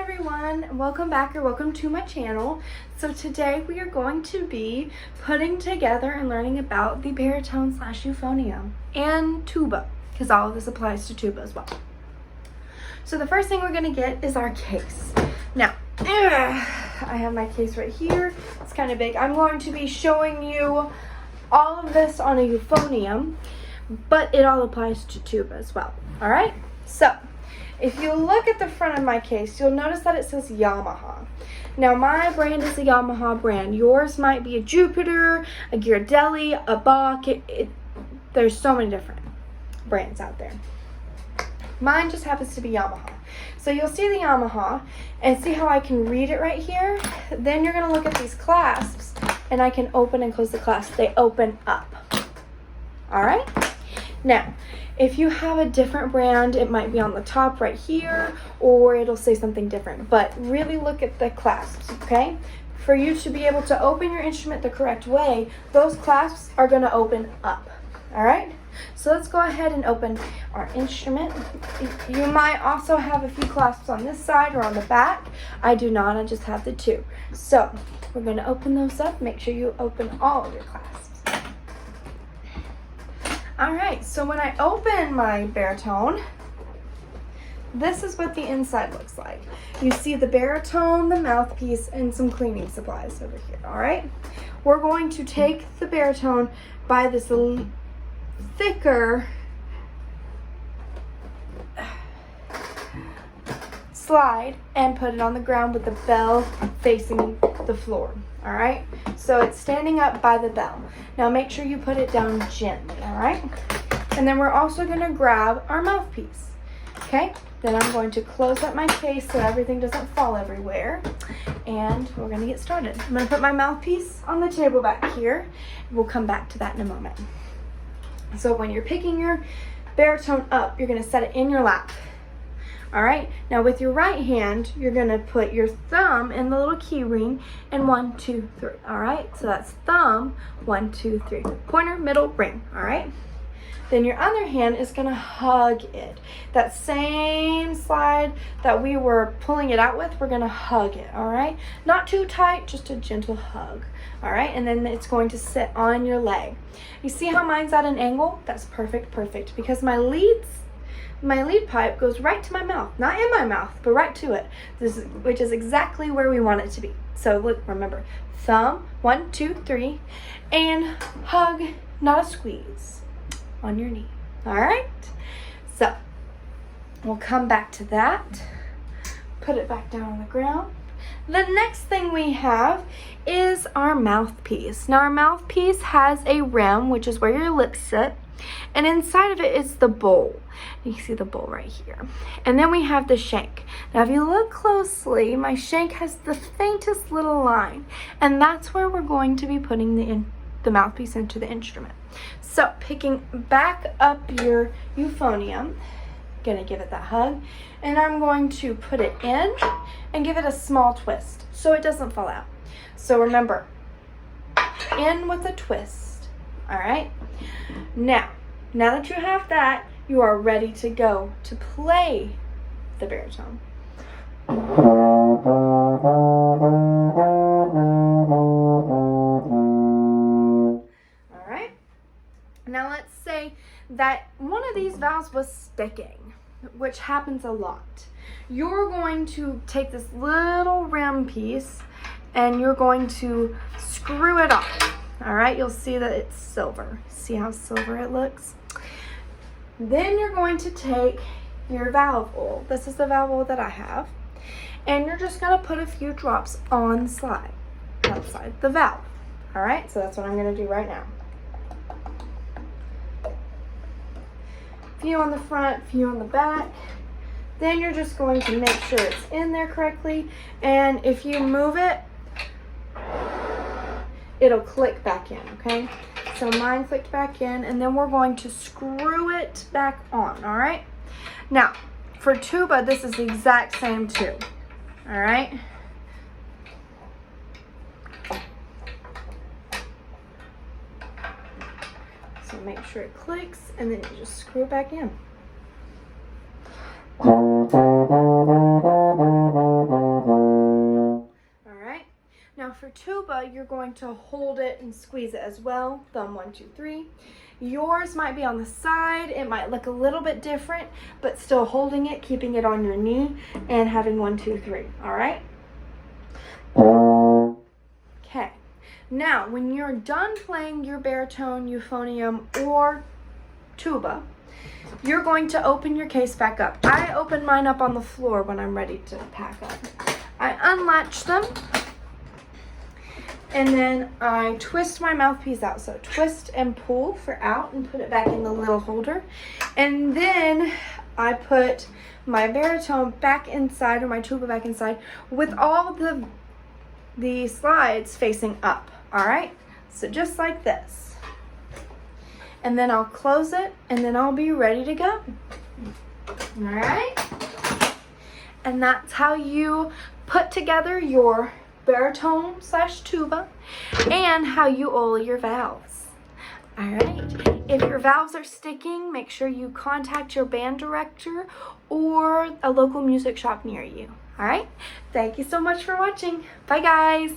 everyone, welcome back or welcome to my channel. So today we are going to be putting together and learning about the baritone / euphonium and tuba, because all of this applies to tuba as well. So the first thing we're going to get is our case. Now, I have my case right here. It's kind of big. I'm going to be showing you all of this on a euphonium, but it all applies to tuba as well. All right, so if you look at the front of my case, you'll notice that it says Yamaha. Now, my brand is a Yamaha brand. Yours might be a Jupiter, a Ghirardelli, a Bach. There's so many different brands out there. Mine just happens to be Yamaha. So you'll see the Yamaha and see how I can read it right here. Then you're going to look at these clasps and I can open and close the clasp. They open up. All right? Now, if you have a different brand, it might be on the top right here, or it'll say something different. But really look at the clasps, okay? For you to be able to open your instrument the correct way, those clasps are going to open up, all right? So let's go ahead and open our instrument. You might also have a few clasps on this side or on the back. I do not, I just have the two. So we're going to open those up. Make sure you open all of your clasps. Alright, so when I open my baritone, this is what the inside looks like. You see the baritone, the mouthpiece, and some cleaning supplies over here, alright? We're going to take the baritone by this thicker slide and put it on the ground with the bell facing the floor. All right, so it's standing up by the bell. Now make sure you put it down gently, all right? And then we're also going to grab our mouthpiece, okay? Then I'm going to close up my case so everything doesn't fall everywhere, and we're going to get started. I'm going to put my mouthpiece on the table back here. We'll come back to that in a moment. So when you're picking your baritone up, you're going to set it in your lap. All right, now with your right hand, you're gonna put your thumb in the little key ring and 1, 2, 3. All right, so that's thumb, 1, 2, 3. Pointer, middle, ring. All right, then your other hand is gonna hug it. That same slide that we were pulling it out with, we're gonna hug it. All right, not too tight, just a gentle hug. All right, and then it's going to sit on your leg. You see how mine's at an angle? That's perfect, because my lead pipe goes right to my mouth, not in my mouth, but right to it, which is exactly where we want it to be. So look, remember, thumb, 1, 2, 3, and hug, not a squeeze, on your knee. All right, so we'll come back to that, put it back down on the ground. The next thing we have is our mouthpiece. Now our mouthpiece has a rim, which is where your lips sit, and inside of it is the bowl. You can see the bowl right here. And then we have the shank. Now if you look closely, my shank has the faintest little line, and that's where we're going to be putting the mouthpiece into the instrument. So picking back up your euphonium, gonna give it that hug, and I'm going to put it in and give it a small twist so it doesn't fall out. So remember, in with a twist. All right, now that you have that, you are ready to go to play the baritone. All right, now let's say that one of these valves was sticking, which happens a lot. You're going to take this little rim piece and you're going to screw it off. All right, you'll see that it's silver. See how silver it looks? Then you're going to take your valve oil. This is the valve oil that I have. And you're just gonna put a few drops on the slide, outside the valve. All right, so that's what I'm gonna do right now. Few on the front, few on the back. Then you're just going to make sure it's in there correctly. And if you move it, it'll click back in, okay? So mine clicked back in, and then we're going to screw it back on, all right? Now, for tuba, this is the exact same too, all right? So make sure it clicks, and then you just screw it back in. tuba, you're going to hold it and squeeze it as well. Thumb 1, 2, 3. Yours might be on the side. It might look a little bit different, but still holding it, keeping it on your knee, and having 1, 2, 3. All right? Okay. Now, when you're done playing your baritone, euphonium, or tuba, you're going to open your case back up. I open mine up on the floor when I'm ready to pack up. I unlatch them, and then I twist my mouthpiece out. So twist and pull for out and put it back in the little holder. And then I put my baritone back inside, or my tuba back inside, with all the slides facing up. All right? So just like this. And then I'll close it, and then I'll be ready to go. All right? And that's how you put together your baritone / tuba, and how you oil your valves. All right. If your valves are sticking, make sure you contact your band director or a local music shop near you. All right. Thank you so much for watching. Bye, guys.